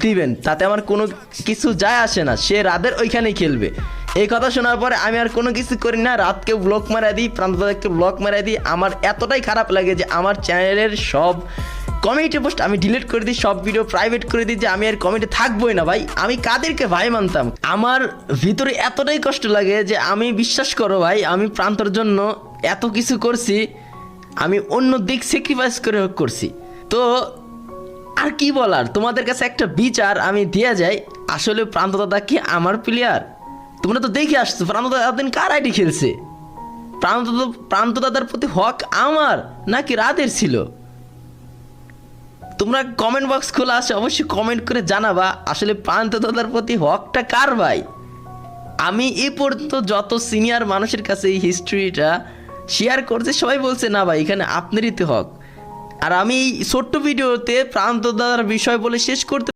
দিবেন, তাতে আমার কোনো কিছু যায় আসে না, সে রাতের ওইখানেই খেলবে। এই কথা শোনার পরে আমি আর কোনো কিছু করি না, রাতকে ব্লক মারা দিই, প্রান্তদাকে ব্লক মারা দিই। আমার এতটাই খারাপ লাগে যে আমার চ্যানেলের সব কমিউনিটি পোস্ট আমি ডিলিট করে দিই, সব ভিডিও প্রাইভেট করে দিই, যে আমি আর কমিটি থাকবোই না। ভাই আমি কাদেরকে ভাই মানতাম, আমার ভিতরে এতটাই কষ্ট লাগে যে আমি বিশ্বাস করো ভাই, আমি প্রান্তর জন্য এত কিছু করছি, আমি অন্য দিক স্যাক্রিফাইস করে করছি। তো আর কি বলার, তোমাদের কাছে একটা বিচার আমি দিয়ে যাই। আসলে প্রান্ত দাদা কি আমার প্লেয়ার? তোমরা তো দেখে আসছো প্রান্ত দাদা এতদিন কার আইডি খেলছে। প্রান্ত দাদার প্রতি হক আমার নাকি রাতের ছিল? তোমরা কমেন্ট বক্স খোলা আছে, অবশ্যই কমেন্ট করে জানাবা আসলে প্রান্ত দাদার প্রতি হকটা কার ভাই। আমি এ পর্যন্ত যত সিনিয়র মানুষের কাছে এই হিস্ট্রিটা শেয়ার করছে, সবাই বলছে না ভাই এখানে আপনারই তো হক। আর আমি এই ছোট্ট ভিডিওতে প্রান্ত দাদার বিষয় বলে শেষ করতে